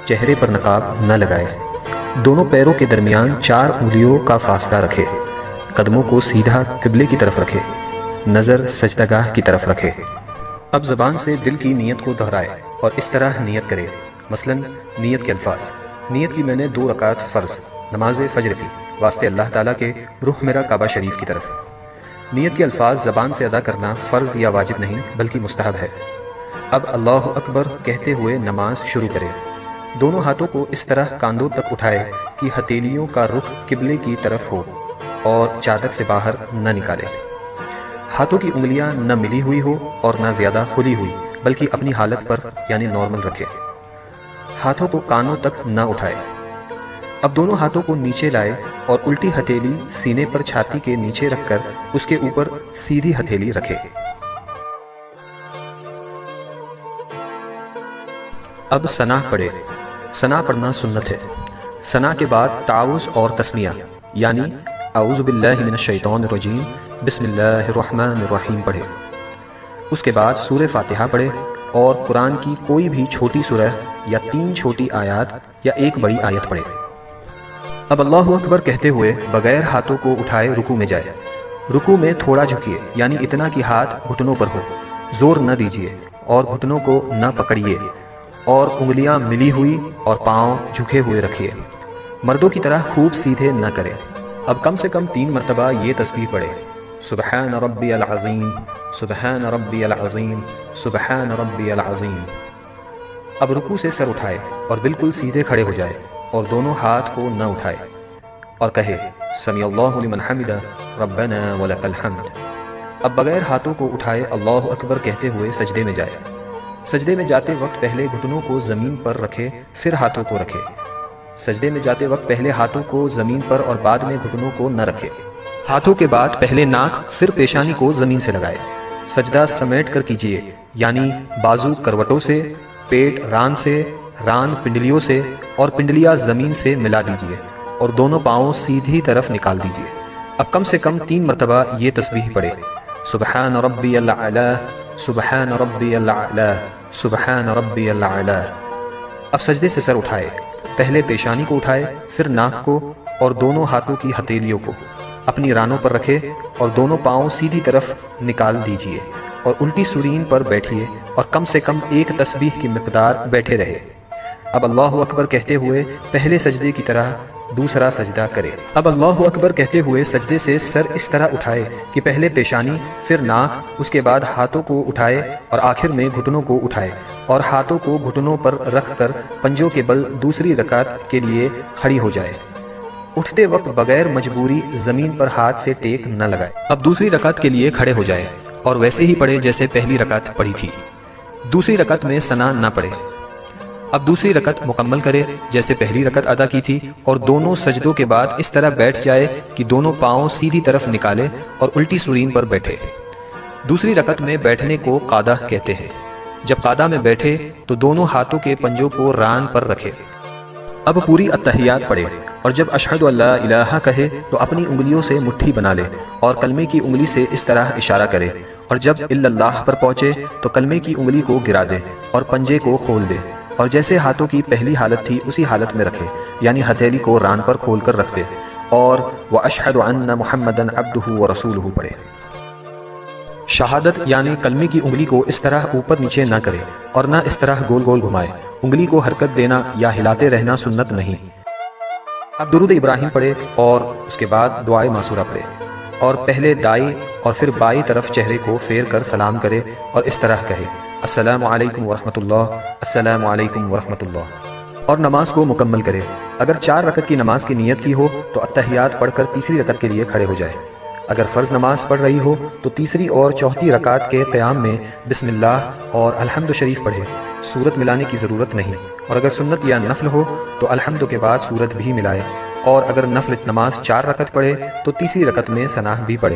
چہرے پر نقاب نہ لگائے، دونوں پیروں کے درمیان 4 انگلیوں کا فاصلہ رکھے، قدموں کو سیدھا قبلے کی طرف رکھے، نظر سجدہ کی طرف رکھے۔ اب زبان سے دل کی نیت کو دہرائے اور اس طرح نیت کرے، مثلا نیت کے الفاظ: نیت کی میں نے 2 رکعت فرض نماز فجر کی واسطے اللہ تعالیٰ کے رخ میرا کعبہ شریف کی طرف۔ نیت کے الفاظ زبان سے ادا کرنا فرض یا واجب نہیں بلکہ مستحب ہے۔ اب اللہ اکبر کہتے ہوئے نماز شروع کرے، دونوں ہاتھوں کو اس طرح کاندھوں تک اٹھائے کہ ہتھیلیوں کا رخ قبلے کی طرف ہو اور چادر سے باہر نہ نکالے۔ ہاتھوں کی انگلیاں نہ ملی ہوئی ہو اور نہ زیادہ کھلی ہوئی بلکہ اپنی حالت پر یعنی نارمل رکھے۔ ہاتھوں کو کانوں تک نہ اٹھائے۔ اب دونوں ہاتھوں کو نیچے لائے اور الٹی ہتھیلی سینے پر چھاتی کے نیچے رکھ کر اس کے اوپر سیدھی ہتھیلی رکھے۔ اب ثنا پڑھے۔ ثنا پڑھنا سنت ہے۔ ثنا کے بعد تعوذ اور تسمیہ یعنی اعوذ باللہ من الشیطان الرجیم بسم اللہ الرحمن الرحیم پڑھے۔ اس کے بعد سورہ فاتحہ پڑھے اور قرآن کی کوئی بھی چھوٹی سورہ یا 3 چھوٹی آیات یا 1 بڑی آیت پڑھے۔ اب اللہ اکبر کہتے ہوئے بغیر ہاتھوں کو اٹھائے رکوع میں جائے۔ رکوع میں تھوڑا جھکیے یعنی اتنا کہ ہاتھ گھٹنوں پر ہو، زور نہ دیجیے اور گھٹنوں کو نہ پکڑیے اور انگلیاں ملی ہوئی اور پاؤں جھکے ہوئے رکھیے۔ مردوں کی طرح خوب سیدھے نہ کرے۔ اب کم سے کم 3 مرتبہ یہ تسبیح پڑھے: سبحان ربی العظیم، سبحان ربی العظیم، سبحان ربی العظیم۔ اب رکوع سے سر اٹھائے اور بالکل سیدھے کھڑے ہو جائے اور دونوں ہاتھ کو نہ اٹھائے اور کہے سمیع اللہ لمن حمدہ ربنا ولک الحمد۔ اب بغیر ہاتھوں کو اٹھائے اللہ اکبر کہتے ہوئے سجدے میں جائے۔ سجدے میں جاتے وقت پہلے گھٹنوں کو زمین پر رکھے پھر ہاتھوں کو رکھے۔ سجدے میں جاتے وقت پہلے ہاتھوں کو زمین پر اور بعد میں گھٹنوں کو نہ رکھے۔ ہاتھوں کے بعد پہلے ناک پھر پیشانی کو زمین سے لگائے۔ سجدہ سمیٹ کر کیجیے یعنی بازو کروٹوں سے، پیٹ ران سے، ران پنڈلیوں سے اور پنڈلیاں زمین سے ملا دیجیے اور دونوں پاؤں سیدھی طرف نکال دیجیے۔ اب کم سے کم 3 مرتبہ یہ تسبیح پڑھے: سبحان ربی الاعلی، سبحان ربی الاعلی، سبحان ربی الاعلی۔ اب سجدے سے سر اٹھائے، پہلے پیشانی کو اٹھائے پھر ناک کو اور دونوں ہاتھوں کی ہتھیلیوں کو اپنی رانوں پر رکھے اور دونوں پاؤں سیدھی طرف نکال دیجیے اور الٹی سورین پر بیٹھیے اور کم سے کم 1 تسبیح کی مقدار بیٹھے رہے۔ اب اللہ اکبر کہتے ہوئے پہلے سجدے کی طرح دوسرا سجدہ کرے۔ اب اللہ اکبر کہتے ہوئے سجدے سے سر اس طرح اٹھائے کہ پہلے پیشانی پھر ناک، اس کے بعد ہاتھوں کو اٹھائے اور آخر میں گھٹنوں کو اٹھائے اور ہاتھوں کو گھٹنوں پر رکھ کر پنجوں کے بل دوسری رکعت کے لیے کھڑی ہو جائے۔ اٹھتے وقت بغیر مجبوری زمین پر ہاتھ سے ٹیک نہ لگائے۔ اب دوسری رکعت کے لیے کھڑے ہو جائے اور ویسے ہی پڑھے جیسے پہلی رکعت پڑھی تھی۔ دوسری رکعت میں ثنا نہ پڑھے۔ اب دوسری رکعت مکمل کرے جیسے پہلی رکعت ادا کی تھی اور دونوں سجدوں کے بعد اس طرح بیٹھ جائے کہ دونوں پاؤں سیدھی طرف نکالے اور الٹی سورین پر بیٹھے۔ دوسری رکعت میں بیٹھنے کو قعدہ کہتے ہیں۔ جب قعدہ میں بیٹھے تو دونوں ہاتھوں کے پنجوں کو ران پر رکھے۔ اب پوری التحیات پڑھے اور جب اشہد ان لا الہ کہے تو اپنی انگلیوں سے مٹھی بنا لے اور کلمے کی انگلی سے اس طرح اشارہ کرے اور جب الا اللہ پر پہنچے تو کلمے کی انگلی کو گرا دے اور پنجے کو کھول دے اور جیسے ہاتھوں کی پہلی حالت تھی اسی حالت میں رکھے یعنی ہتھیلی کو ران پر کھول کر رکھ دے اور وَأَشْهَدُ أَنَّ مُحَمَّدًا عَبْدُهُ وَرَسُولُهُ پڑھے۔ شہادت یعنی کلمے کی انگلی کو اس طرح اوپر نیچے نہ کرے اور نہ اس طرح گول گول گھمائے۔ انگلی کو حرکت دینا یا ہلاتے رہنا سنت نہیں۔ اب درود ابراہیم پڑھے اور اس کے بعد دعائے معصورہ پڑھے اور پہلے دائیں اور پھر بائیں طرف چہرے کو پھیر کر سلام کرے اور اس طرح کہے السلام علیکم ورحمۃ اللہ، السلام علیکم ورحمۃ اللہ، اور نماز کو مکمل کرے۔ اگر 4 رکعت کی نماز کی نیت کی ہو تو التحیات پڑھ کر تیسری رکعت کے لیے کھڑے ہو جائے۔ اگر فرض نماز پڑھ رہی ہو تو تیسری اور چوتھی رکعت کے قیام میں بسم اللہ اور الحمد شریف پڑھے، سورت ملانے کی ضرورت نہیں، اور اگر سنت یا نفل ہو تو الحمد کے بعد سورت بھی ملائے، اور اگر نفل نماز 4 رکعت پڑھے تو تیسری رکعت میں ثنا بھی پڑھے۔